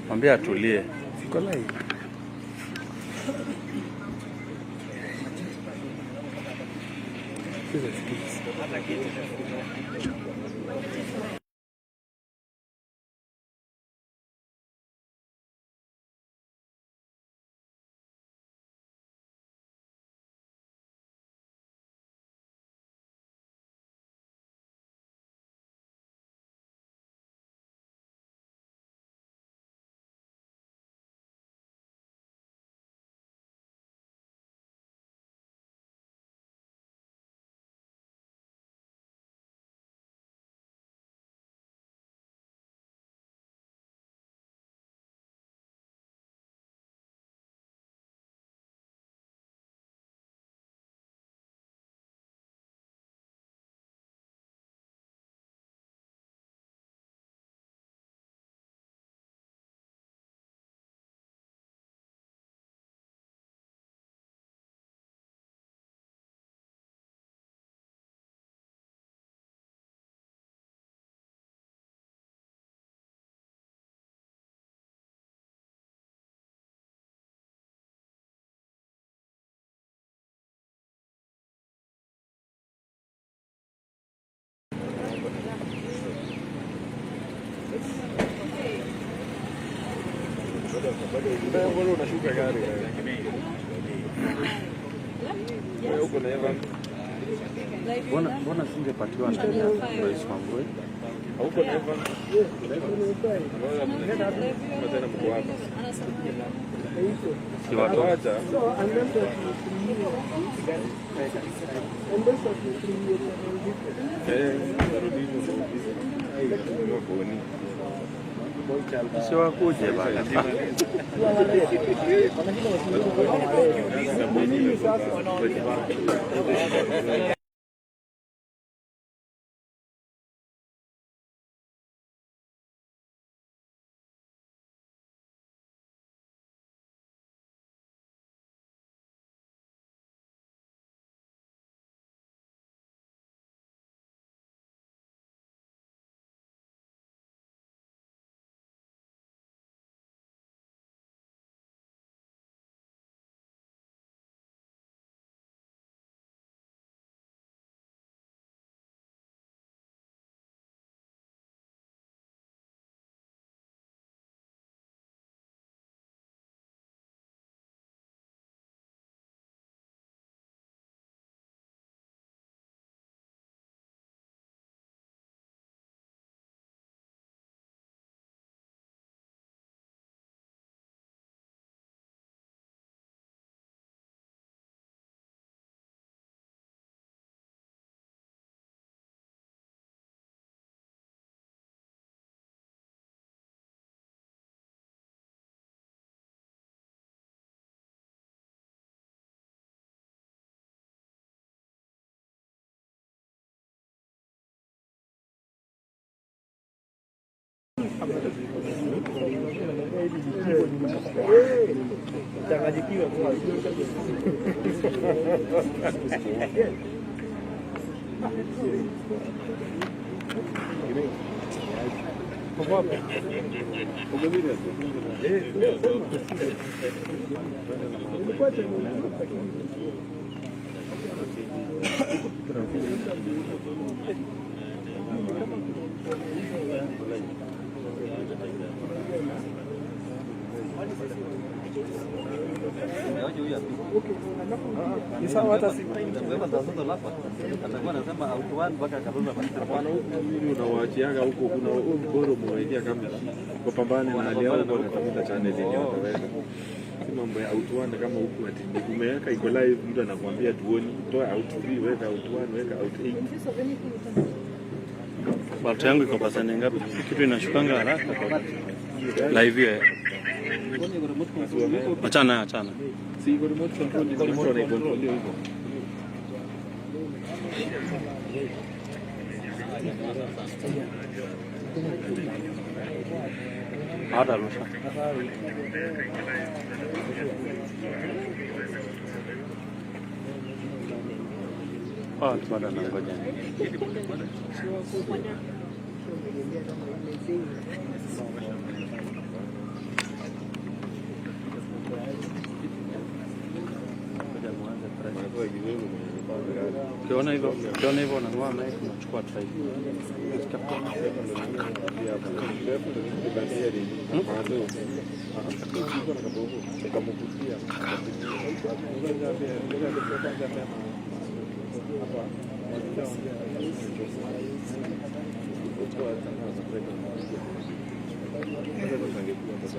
Mwambie atulie. Siko live. Mbona unashuka gari? Wewe uko na Evan. Mbona singepatiwa na Rais Wambui? Huko na Evan. Tena mko hapa. Si watu acha. si wakuje bana. Changanyikiwa Ni sawa hata si unawaachianga huko, kuna bora mwaidia kama kupambana na hali yao, kwa kutafuta channel yenye wataweka. Si mambo ya out one kama huku ati umeweka iko live, mtu anakuambia tuoni, toa out 3, weka out 1, weka out 8. Balto yangu iko pasani ngapi? Kitu inashukanga haraka kwa live hiyo. Achana. Si iko remote control, iko remote na control hiyo. Ada rusha. Tuada na ngoja. Ukiona hivyo unanunua naye tunachukua try.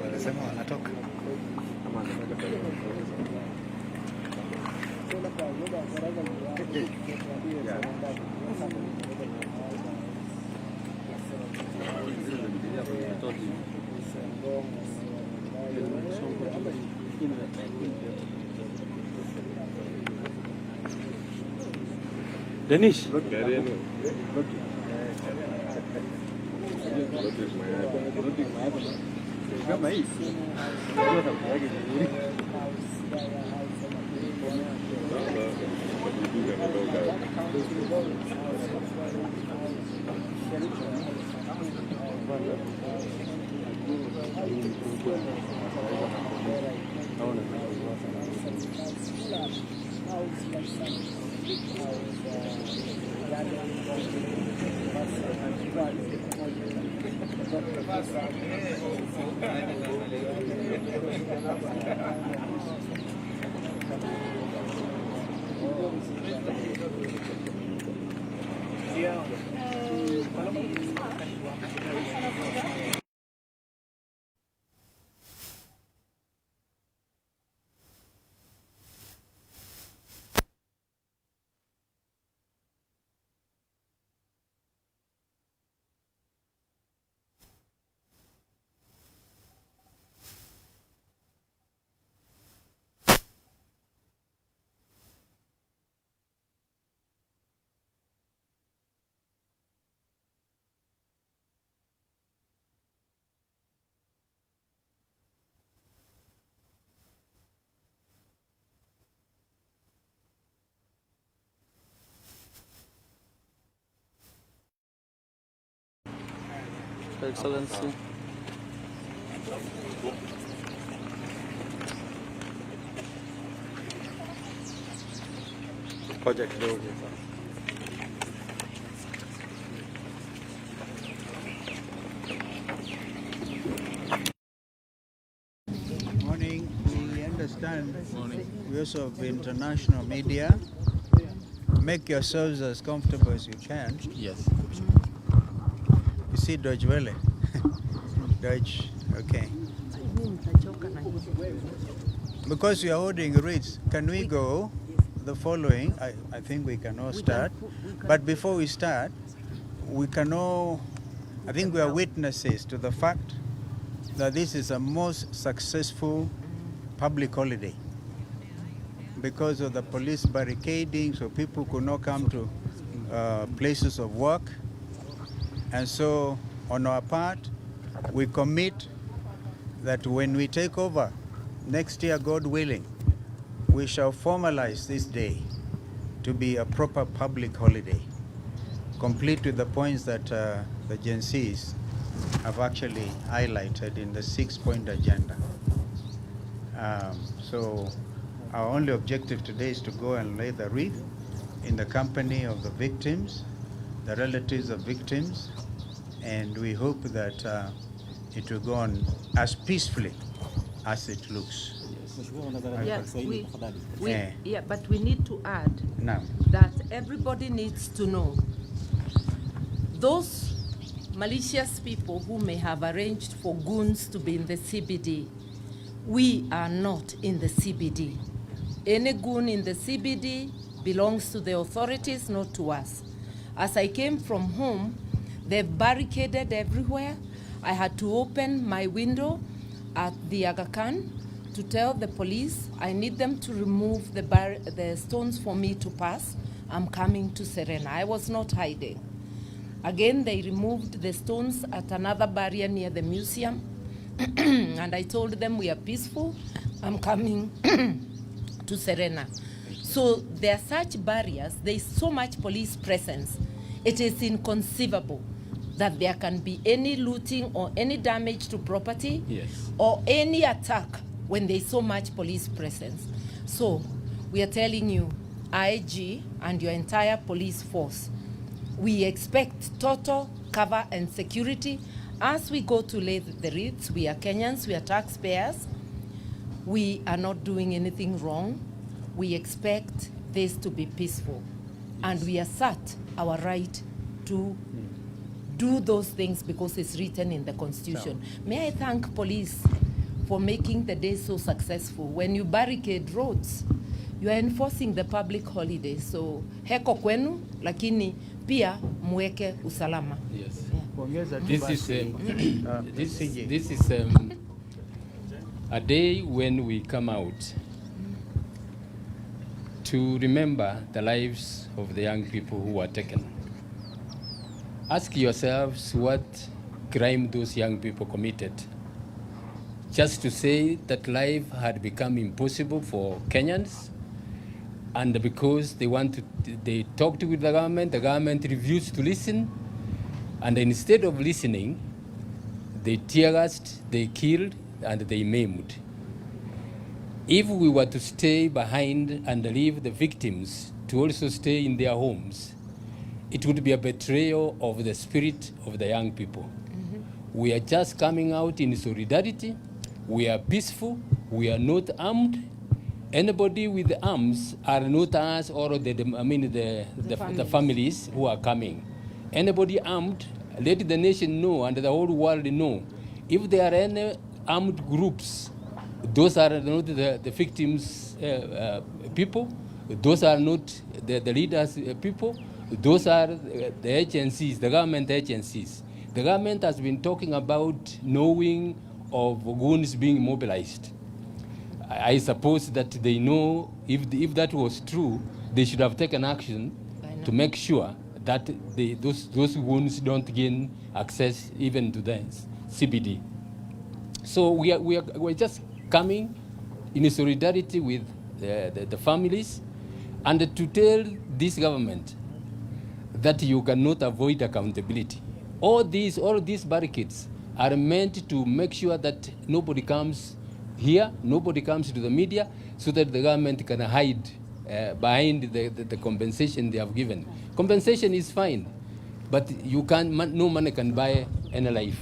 Wanasema wanatoka. Dennis. Kama hii. Excellency. Project kidogo. Morning. We understand. Morning. We also have international media. Make yourselves as comfortable as you can. Yes. You see Deutsche Welle? Deutsch, okay. Because we are holding rates, can we go the following? I think we can all start. But before we start, we can all, I think we are witnesses to the fact that this is a most successful public holiday because of the police barricading, so people could not come to places of work. And so on our part, we commit that when we take over next year, God willing, we shall formalize this day to be a proper public holiday, complete with the points that the Gen Zs have actually highlighted in the 6-point agenda. So our only objective today is to go and lay the wreath in the company of the victims, the relatives of victims, and we hope that it will go on as peacefully as it looks. Yeah, but we need to add Now, that everybody needs to know those malicious people who may have arranged for goons to be in the CBD. We are not in the CBD. Any goon in the CBD belongs to the authorities, not to us. As I came from home, they've barricaded everywhere. I had to open my window at the Aga Khan to tell the police I need them to remove the stones for me to pass. I'm coming to Serena. I was not hiding. Again, they removed the stones at another barrier near the museum. And I told them we are peaceful. I'm coming to Serena. So there are such barriers. There is so much police presence. It is inconceivable that there can be any looting or any damage to property, Yes. or any attack when there's so much police presence. So we are telling you, IG and your entire police force, we expect total cover and security as we go to lay the wreaths. We are Kenyans, we are taxpayers. We are not doing anything wrong. We expect this to be peaceful. And we assert our right to do those things because it's written in the Constitution. May I thank police for making the day so successful. When you barricade roads, you are enforcing the public holiday. So heko kwenu, lakini pia muweke usalama. Yes. Kuongeza tu This basi, is CJ. this is a day when we come out to remember the lives of the young people who were taken. Ask yourselves what crime those young people committed. Just to say that life had become impossible for Kenyans, and because they talked with the government refused to listen, and instead of listening, they tear gassed, they killed, and they maimed. If we were to stay behind and leave the victims to also stay in their homes, it would be a betrayal of the spirit of the young people. Mm-hmm. We are just coming out in solidarity. We are peaceful. We are not armed. Anybody with arms are not us or the families who are coming. Anybody armed, let the nation know and the whole world know. If there are any armed groups, those are not the victims' people. Those are not the leaders' people. Those are the agencies, the government agencies. The government has been talking about knowing of goons being mobilized. I suppose that they know if that was true, they should have taken action to make sure that those goons don't gain access even to the CBD. So we're just coming in solidarity with the families and to tell this government that you cannot avoid accountability. All these barricades are meant to make sure that nobody comes here, nobody comes to the media, so that the government can hide behind the compensation they have given. Compensation is fine, but no money can buy any life.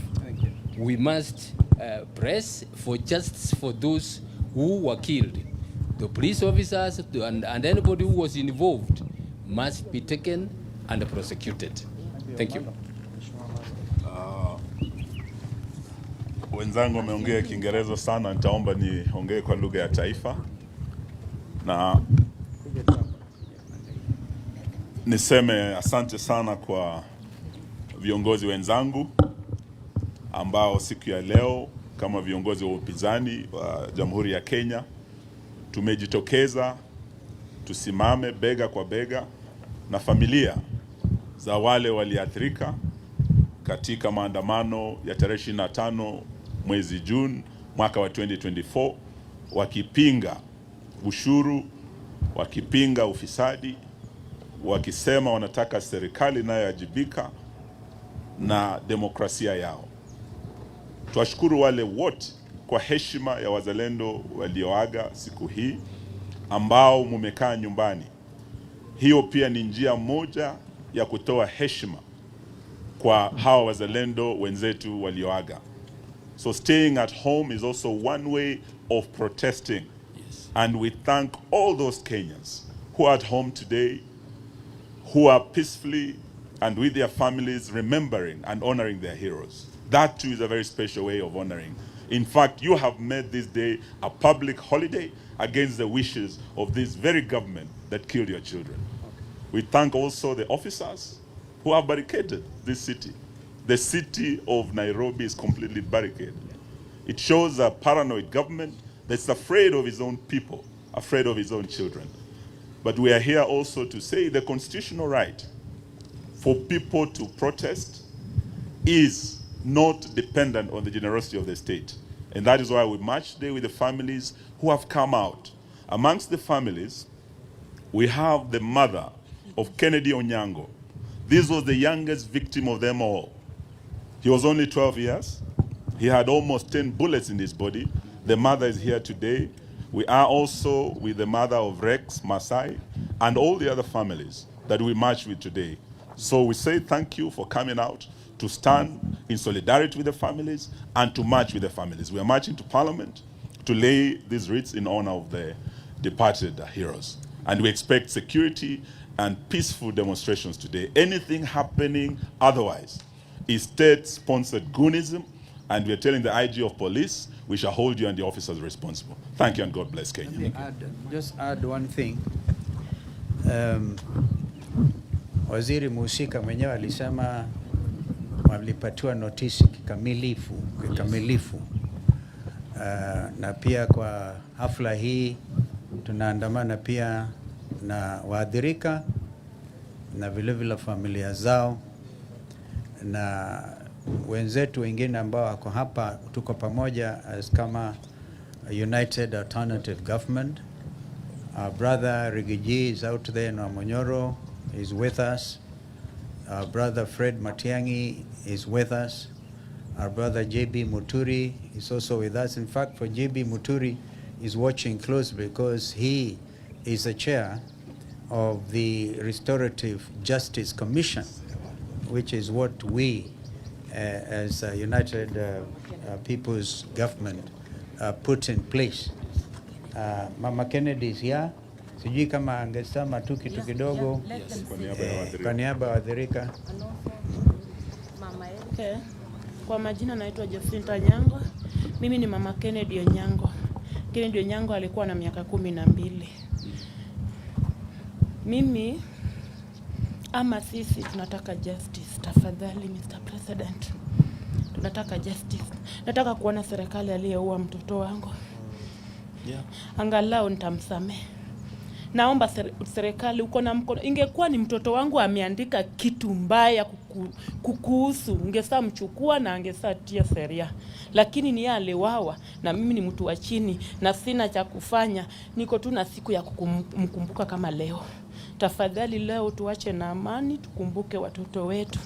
We must press for justice for those who were killed. The police officers and anybody who was involved must be taken and prosecuted. Thank you. Wenzangu wameongea Kiingereza sana, nitaomba niongee kwa lugha ya taifa. Na niseme asante sana kwa viongozi wenzangu ambao siku ya leo kama viongozi wa upinzani wa Jamhuri ya Kenya tumejitokeza tusimame bega kwa bega na familia za wale waliathirika katika maandamano ya tarehe 25 mwezi Juni mwaka wa 2024, wakipinga ushuru, wakipinga ufisadi, wakisema wanataka serikali inayoajibika na demokrasia yao. Tuwashukuru wale wote kwa heshima ya wazalendo walioaga siku hii ambao mumekaa nyumbani. Hiyo pia ni njia moja ya kutoa heshima kwa hawa wazalendo wenzetu walioaga. So staying at home is also one way of protesting. Yes. And we thank all those Kenyans who are at home today, who are peacefully and with their families remembering and honoring their heroes. That too is a very special way of honoring. In fact, you have made this day a public holiday against the wishes of this very government that killed your children. We thank also the officers who have barricaded this city. The city of Nairobi is completely barricaded. It shows a paranoid government that's afraid of its own people, afraid of its own children. But we are here also to say the constitutional right for people to protest is not dependent on the generosity of the state. And that is why we march today with the families who have come out. Amongst the families, we have the mother of Kennedy Onyango. This was the youngest victim of them all. He was only 12 years. He had almost 10 bullets in his body. The mother is here today. We are also with the mother of Rex Masai and all the other families that we march with today. So we say thank you for coming out to stand in solidarity with the families and to march with the families. We are marching to Parliament to lay these wreaths in honor of the departed heroes. And we expect security and peaceful demonstrations today. Anything happening otherwise is state-sponsored goonism, and we are telling the IG of police, we shall hold you and the officers responsible. Thank you and God bless Kenya. Just add one thing. Waziri Musika mwenyewe alisema walipatiwa notisi kikamilifu. Na pia kwa hafla hii tunaandamana pia na waathirika na vile familia zao na wenzetu wengine ambao wako hapa. Tuko pamoja as kama United Alternative Government. Our brother Rigiji is out there in Amonyoro, is with us. Our brother Fred Matiangi is with us. Our brother JB Muturi is also with us. In fact, for JB Muturi is watching closely because he is the chair of the Restorative Justice Commission, which is what we as a United People's Government put in place. Mama Kennedy is here. Sijui kama angesema tu kitu kidogo kwa niaba ya waathirika. Okay. Kwa majina naitwa Jacinta Nyango. Mimi ni Mama Kennedy Onyango. Kennedy Onyango alikuwa na miaka 12. Mimi ama sisi tunataka justice. Tafadhali Mr. President. Tunataka justice. Nataka kuona serikali aliyeua mtoto wangu. Angalau nitamsamehe. Naomba serikali uko na mkono. Ingekuwa ni mtoto wangu ameandika kitu mbaya kukuhusu, ungesaa mchukua na angesaa tia sheria. Lakini ni yeye aliwawa na mimi ni mtu wa chini na sina cha kufanya. Niko tu na siku ya kumkumbuka kama leo. Tafadhali leo tuache na amani, tukumbuke watoto wetu.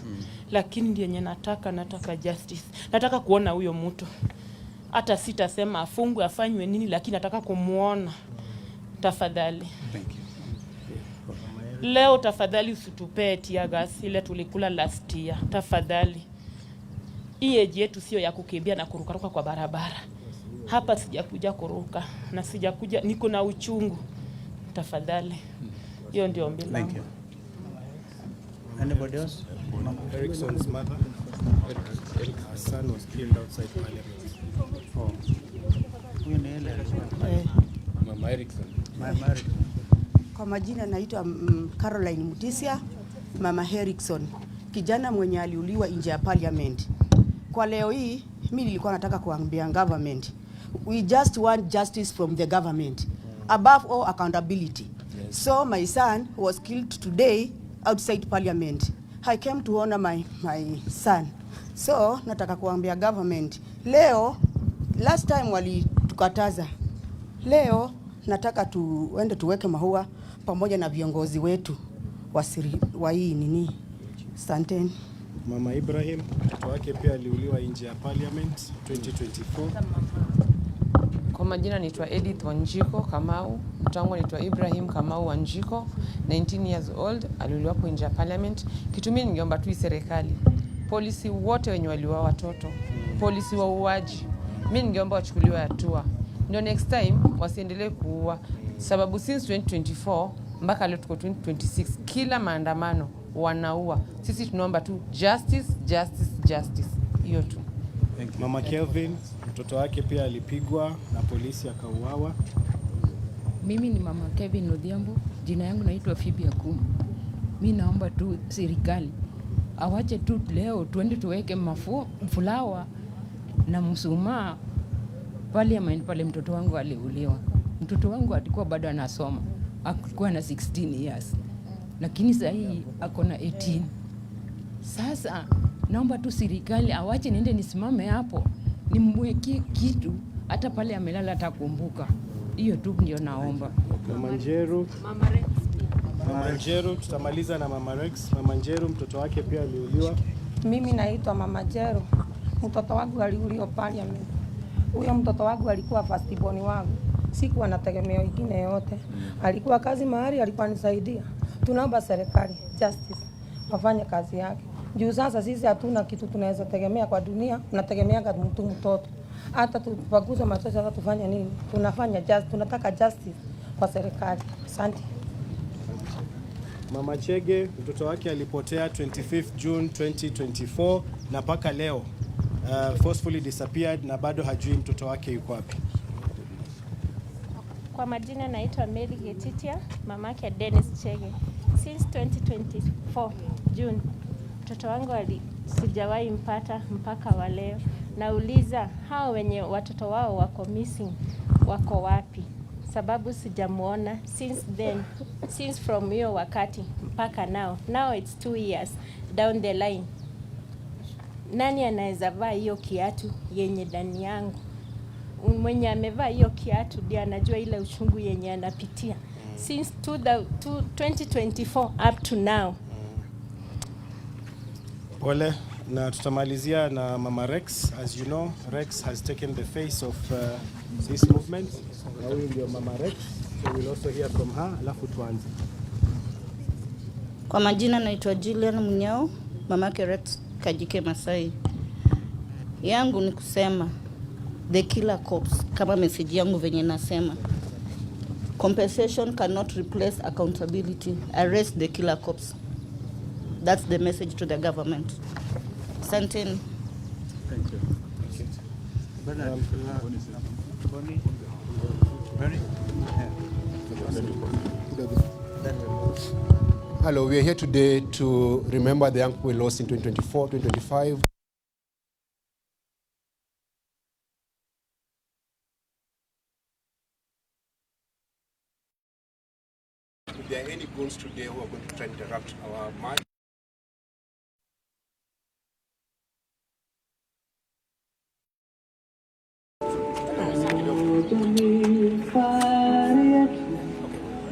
Lakini ndiye yenye nataka justice. Nataka kuona huyo mtu. Hata sitasema afungwe afanywe nini, lakini nataka kumuona. Tafadhali. Thank you. Leo tafadhali usitupee tear gas ile tulikula last year. Tafadhali. Hii age yetu sio ya kukimbia na kurukaruka kwa barabara. Hapa sijakuja kuruka na sijakuja, niko na uchungu. Tafadhali. Hiyo ndio ombi langu. Thank you. Anybody else? Erickson's mother. Her son was killed outside Parliament. Oh. Huyu ni ile Mama Erickson. Mama Erickson. Kwa majina naitwa Caroline Mutisia, Mama Erickson, kijana mwenye aliuliwa nje ya Parliament. Kwa leo hii mimi nilikuwa nataka kuambia government, we just want justice from the government, above all accountability. Yes. So my son was killed today outside Parliament. I came to honor my son. So nataka kuambia government, leo last time walitukataza, leo nataka tuende tuweke maua pamoja na viongozi wetu wa hii nini. Asanteni. Mama Ibrahim, mtoto wake pia aliuliwa nje ya Parliament 2024. Kwa majina naitwa Edith Wanjiko Kamau, mtoto wangu anaitwa Ibrahim Kamau Wanjiko, 19 years old, aliuliwa hapo nje ya Parliament. Kitu mimi ningeomba tu serikali, polisi wote wenye waliua watoto, polisi wa uaji, mimi ningeomba wachukuliwe hatua. Ndio next time wasiendelee kuua, sababu since 2024 mpaka leo tuko 2026 kila maandamano wanaua. Sisi tunaomba tu justice, justice, justice. Hiyo tu. Mama Kelvin, mtoto wake pia alipigwa na polisi akauawa. Mimi ni Mama Kevin Odhiambo, jina yangu naitwa Phoebe Akumu. Mimi naomba tu serikali awache tu leo tuende tuweke mfulawa na mshumaa Parliament pale mtoto wangu aliuliwa. Mtoto wangu alikuwa bado anasoma. Alikuwa na 16 years. Lakini sasa hii ako na 18. Sasa naomba tu serikali awache niende nisimame hapo. Nimweke kitu hata pale amelala atakumbuka. Hiyo tu ndio naomba. Mama Njeru. Mama Rex. Mama Njeru, tutamaliza na Mama Rex. Mama Njeru mtoto wake pia aliuliwa Mimi naitwa Mama Jero. Mtoto wangu aliuliwa Parliament. Huyo mtoto wangu alikuwa first born wangu. Sikuwa na tegemeo ingine yote. Alikuwa kazi mahali, alikuwa nisaidia. Tunaomba serikali justice wafanye kazi yake. Juu sasa sisi hatuna kitu tunaweza tegemea kwa dunia, tunategemeanga mtoto. Hata tupaguze machozi hata tufanye nini? Tunataka justice kwa serikali. Asante. Mama Chege mtoto wake alipotea 25th June 2024 na mpaka leo forcefully disappeared na bado hajui mtoto wake yuko wapi. Kwa majina naitwa Mary Getitia, mamake Dennis Chege. Since 2024 June, mtoto wangu sijawahi mpata mpaka wa leo. Nauliza hao wenye watoto wao wako missing wako wapi? Sababu sijamuona since from hiyo wakati mpaka now it's 2 years down the line. Nani anaweza vaa hiyo kiatu yenye ndani yangu? Mwenye amevaa hiyo kiatu ndiye anajua ile uchungu yenye anapitia since 2024 up to now. Pole, na tutamalizia na Mama Rex. As you know, Rex has taken the face of this movement. Na huyu ndio Mama Rex, so we'll also hear from her, alafu tuanze. Kwa majina naitwa Jillian Munyao, mamake Rex Kajike Masai. Yangu ni kusema the killer cops, kama message yangu venye nasema. Compensation cannot replace accountability. Arrest the killer cops. That's the message to the government. Asanteni. Thank you. Hello, we are here today to remember the young people we lost in 2024, 2025. If there are any goons today who are going to try and interrupt our march,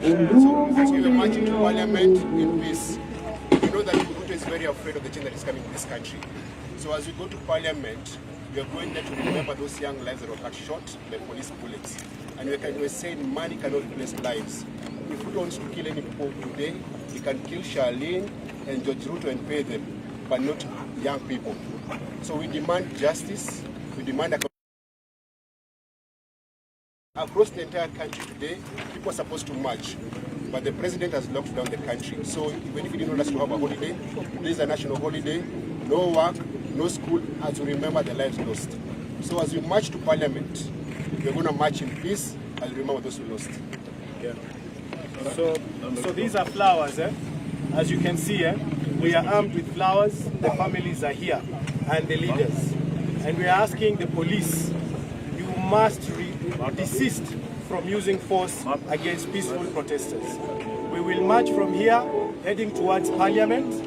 so we are marching to Parliament in peace. We know that Ruto is very afraid of the change that is coming in this country. So as we go to Parliament, we are going there to remember those young lives that were cut short by police bullets. And we're saying money cannot replace lives. If Ruto wants to kill any people today, he can kill Charlene and George Ruto and pay them, but not young people. So we demand justice, we demand across the entire country today, people are supposed to march, but the president has locked down the country. So even if he didn't want us to have a holiday, this is a national holiday, no work, no school, as we remember the lives lost. So as we march to Parliament, we're going to march in peace and remember those who lost. Yeah. So these are flowers, eh? As you can see, we are armed with flowers, the families are here, and the leaders. And we are asking the police, you must desist from using force against peaceful protesters. We will march from here, heading towards Parliament.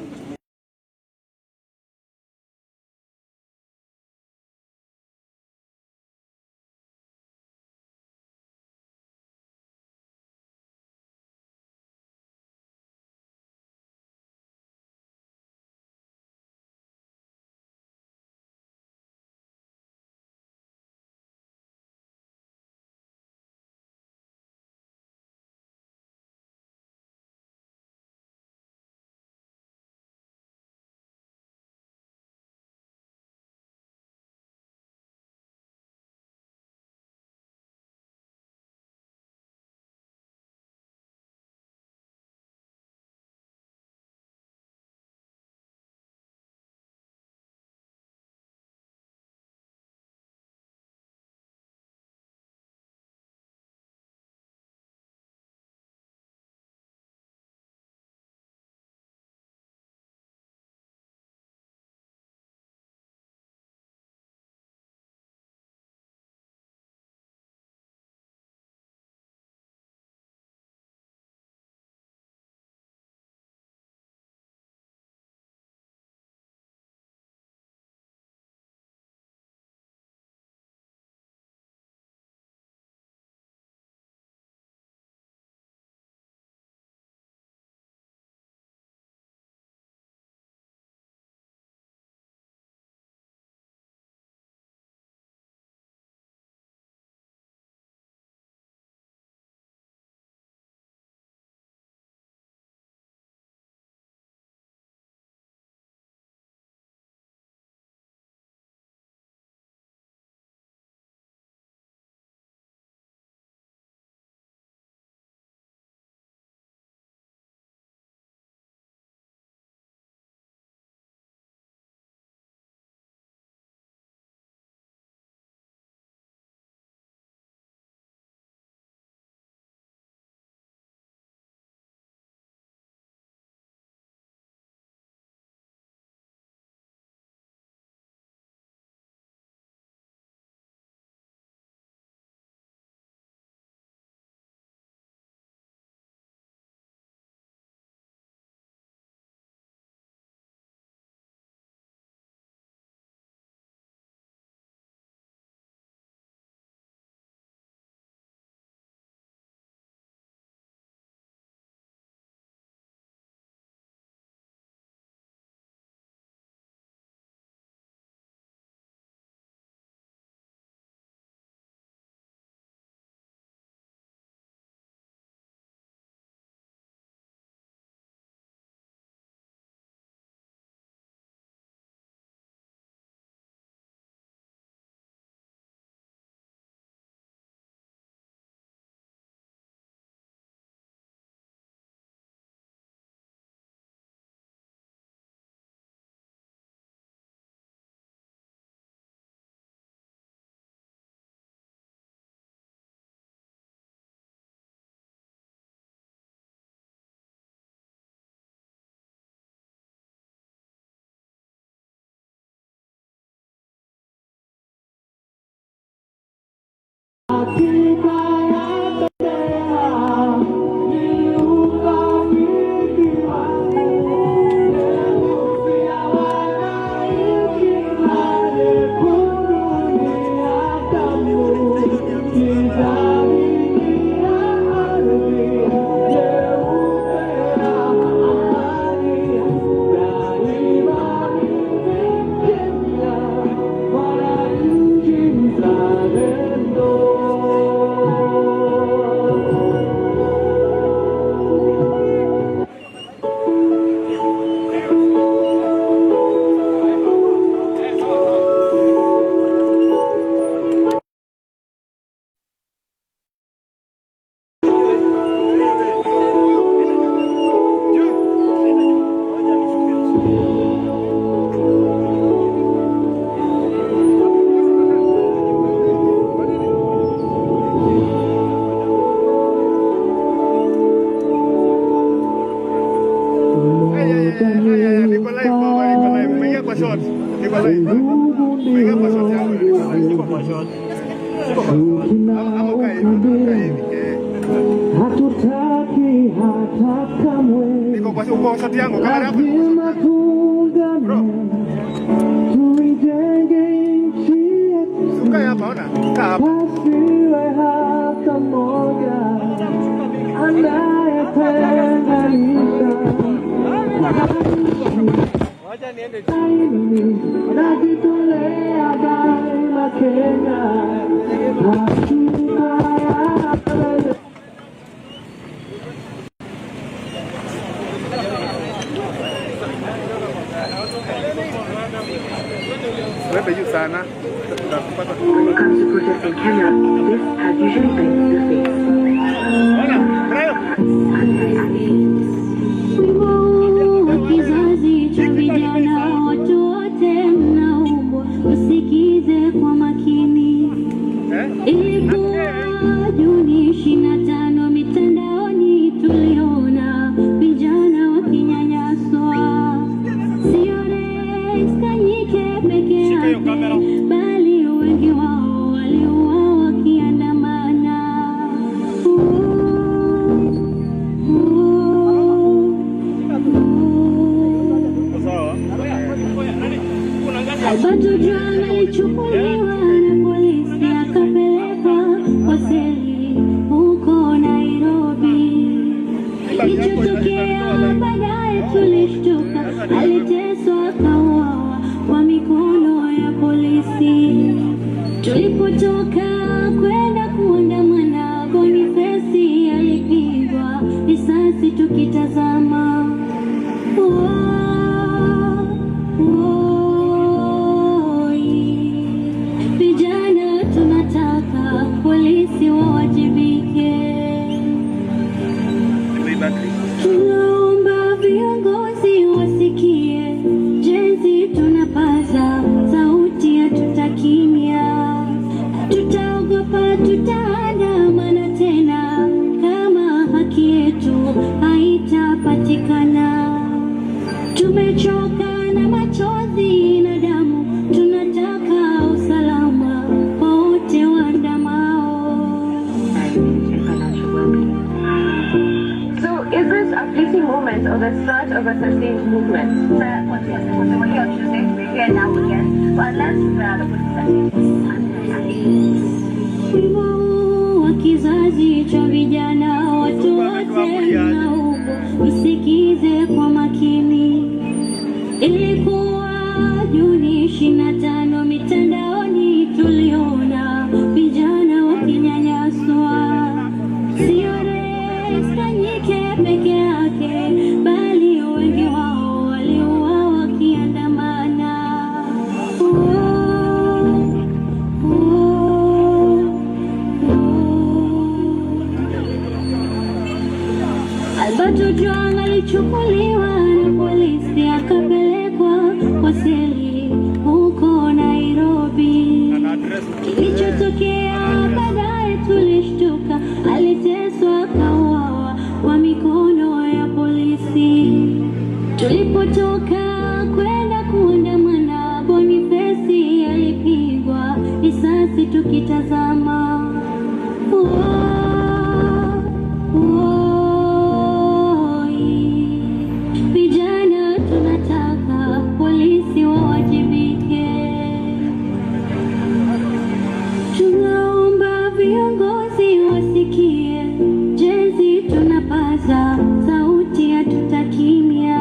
Hatutaki hata kamwe. Niko kwa shoti yangu kama hapo. Tuijenge nchi yetu. Ukae hapa ona. Kaa hapa. Pasiwe hata moja anayetenganisha. Wacha niende. Najitolea daima Kenya. Wewe juu sana. When it comes to protesting Kenya, this has usually been the face. Kizazi cha vijana, watu wote mnaombwa usikize kwa makini. Ilikuwa Juni 25 mitandaoni tuliona vijana wakinyanyaswa. Sio Rex Kanyike peke yake, bali wengi wao waliuawa wakiandamana. Alberto John alichukuliwa na polisi akapelekwa kwa seli huko Nairobi. Kilichotokea baadaye tulishtuka, aliteswa akauawa kwa mikono ya polisi. Tulipotoka kwenda kuandamana, Boniface alipigwa risasi tukitazama. Vijana tunataka polisi wawajibike. Tunaomba viongozi wasikie jinsi tunapaza sauti, hatutakimya, tutaogopa, tutaandamana tena kama haki yetu haitapatikana. Tumechoka na machozi na damu, tunataka usalama kwa wote waandamao. So, is this a fleeting moment or the start of a sustained movement? Wimbo wa kizazi cha vijana, watu wote mnaombwa msikize kwa makini. Ilikuwa Juni 25 mitandaoni tuliona vijana wakinyanyaswa. Sio Rex Kanyike peke yake, bali wengi wao waliuawa wakiandamana. Alberto John alichukuliwa na polisi akapelekwa kwa seli huko Nairobi. Kilichotokea baadaye tulishtuka, aliteswa akauawa kwa mikono ya polisi. Tulipotoka kwenda kuandamana, Boniface alipigwa risasi tukitazama. Vijana tunataka polisi wawajibike. Tunaomba viongozi wasikie jinsi tunapaza sauti, hatutakimya,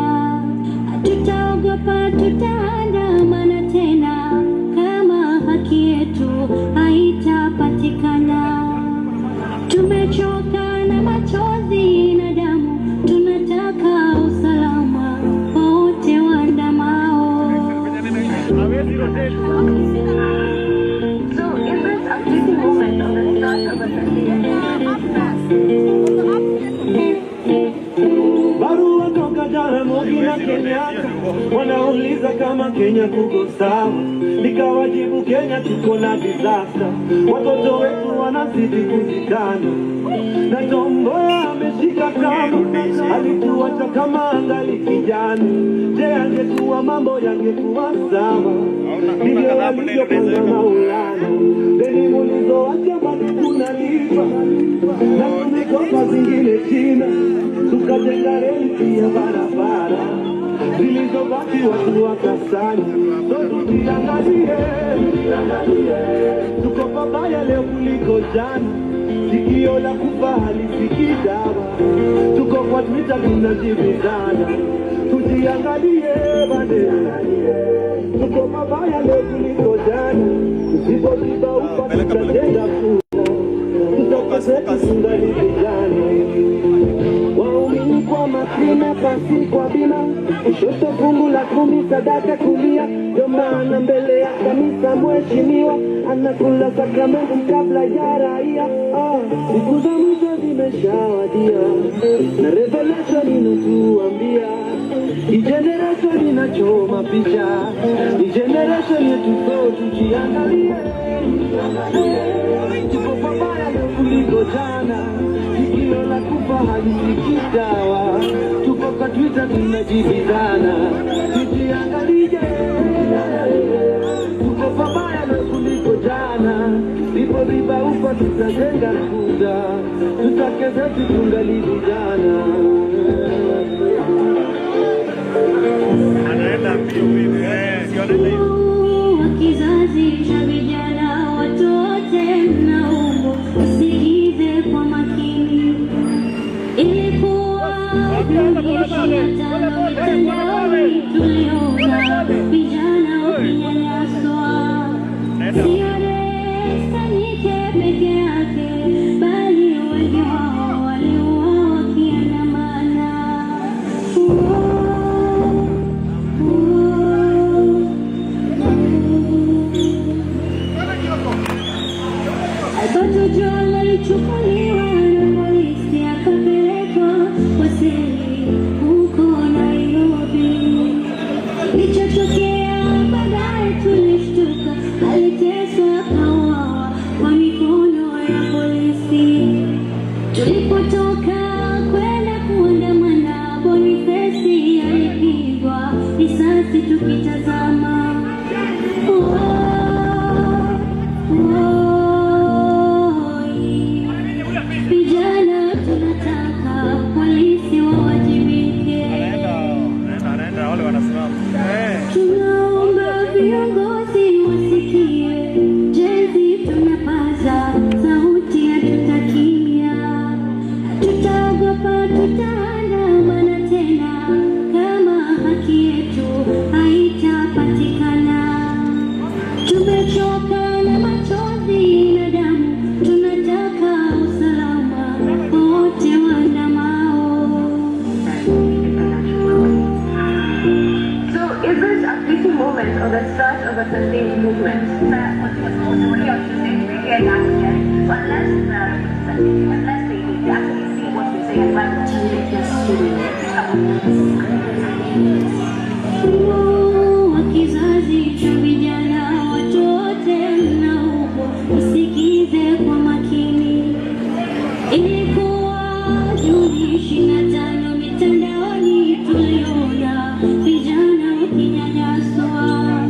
hatutaogopa, tutaandamana tena kama haki yetu haitapatikana. Tumechoka na machozi na damu, tunataka usalama kwa wote waandamao. So, is this a fleeting moment or the start of a sustained movement? Barua toka Jaramogi na Kenyatta wanauliza kama Kenya kuko sawa, nikawajibu Kenya tuko na disaster, watoto wetu wanazidi kuzikana, na Tomboya ameshika kama alituacha kama angali kijana. Je, angekuwa mambo yangekuwa sawa? Ndivyo walivyopanga Maulana, deni mulizoacha bado tunalipa, na tumikopa zingine China, tukajenga reli pia barabara zilizobaki watu wakasanya. So tujiangalie, tuko pabaya leo kuliko jana, sikio la kufa halisikii dawa, tuko kwa Twitter tunajibizana. Tujiangalie bade, tuko pabaya leo kuliko jana, usipoziba ufa tutajenga kuna, tutoka zetu tungali vijana. Waumini kwa makina pasi kwa bima, kushoto fungu la 10 sadaka kulia, ndio maana mbele ya kanisa mheshimiwa anakula sakramenti kabla ya raia. Siku za mwisho zimeshawadia na revelation inatuambia hii generation inachoma picha, hii generation yetu so tujiangalie, tuko pabaya leo kuliko jana, sikio la kufa halisikii dawa, tuko kwa Twitter tunajibizana. Tujiangalie, tuko pabaya leo kuliko jana, ndipo riba ufa tutajenga kuda, tutake zetu tungali vijana. Anaenda mbio hivi, sione kizazi cha vijana, watu wote mnaomba usikize kwa makini. Ilikuwa 2025 mitandaoni tuliona vijana wakinyanyaswa, sio Destanike peke yake, bali wengi wao waliuawa wakiandamana. Alberto John alichukuliwa na polisi akapelekwa kwa seli huko Nairobi. Kilichotokea baadaye tulishtuka, aliteswa akauawa kwa mikono ya polisi. Tulipotoka kwenda kuandamana, Boniface alipigwa risasi tukitazama. Vijana tunataka polisi wawajibike. anaenda wale wanasimama. Tunaomba viongozi wasikie, jezi tunapaza sauti, hatutakia, tutaogopa, tutaandamana tena kama haki yetu haitapatikana. Tumechoka na machozi na damu, tunataka usalama wote waandamao. So is this a fleeting moment or the start of a sustained movement? Unless they actually see what you say wa kizazi cha vijana, watu wote mnaomba usikize kwa makini. Ilikuwa Juni 25 mitandaoni tuliona vijana wakinyanyaswa,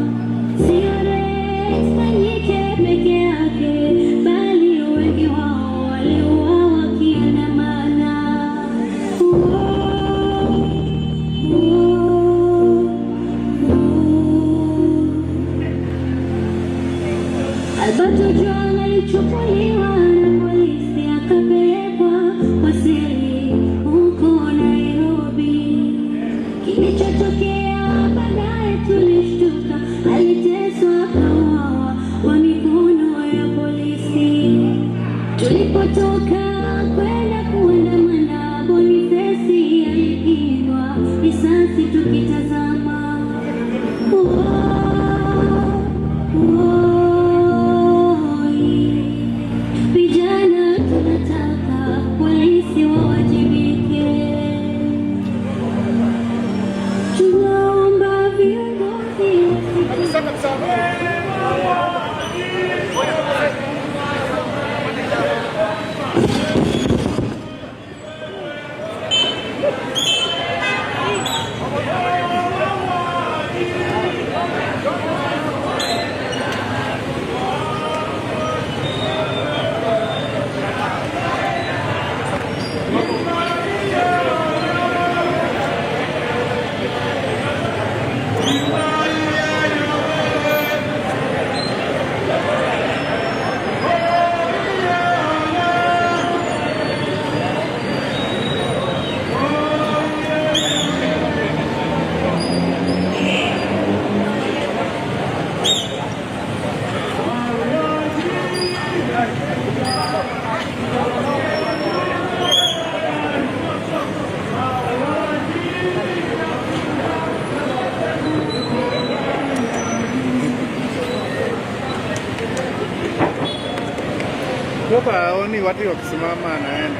sio Destanike peke yake, bali wengi wao waliuawa wakiandamana. Alberto John alichukuliwa na polisi akapelekwa kwa seli huko Nairobi. Kilichotokea baadaye tulishtuka, aliteswa akauawa kwa mikono ya polisi. Tulipotoka kwenda kuandamana, Boniface alipigwa risasi tukitazama. Vijana tunataka polisi wawajibike. Kutoka haoni watu wakisimama anaenda.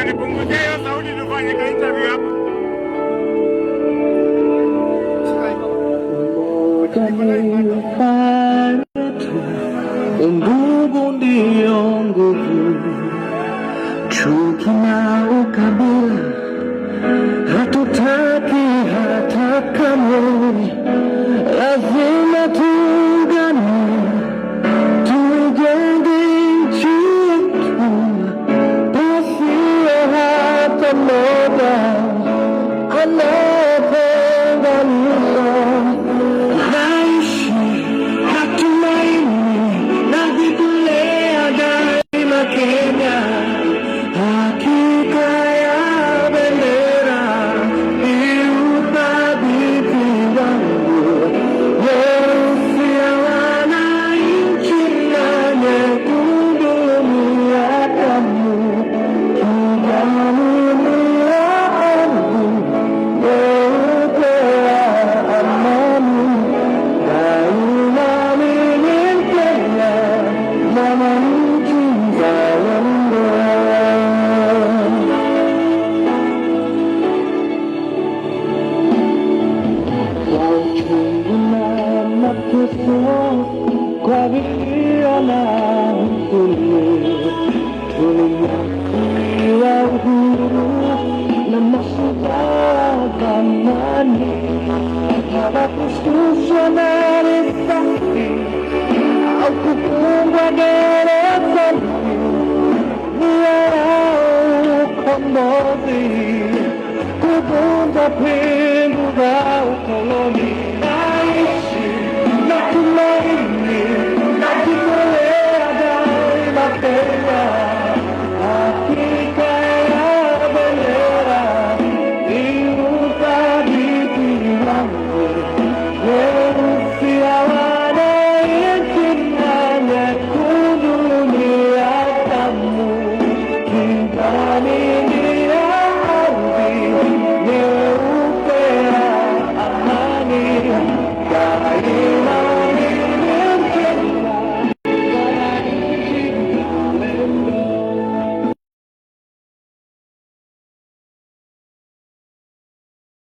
Nipunguzie hiyo sauti tufanye ka interview hapa. Undugu ndio nguvu, chuki na ukabila hatutaki hata kamwe. Lazima tuungane, tuijenge nchi yetu, tusiwe hata mmoja anayetenganisha. Naishi hatumaini na kutulea daima Kenya, hakika ya bendera ni uthabiti wangu, weusi ya wananchi na nyekundu ni ya damu, kijani ni ya ardhi, nyeupe ya amani. Daima mimi Mkenya, mwananchi mzalendo. Kwa uchungu na mateso, kwa vilio na huzuni, tulinyakua uhuru na mashujaa zamani, hawakushushwa na risasi au kufungwa gerezani. Nia yao ukombozi, kuvunja pingu za ukoloni.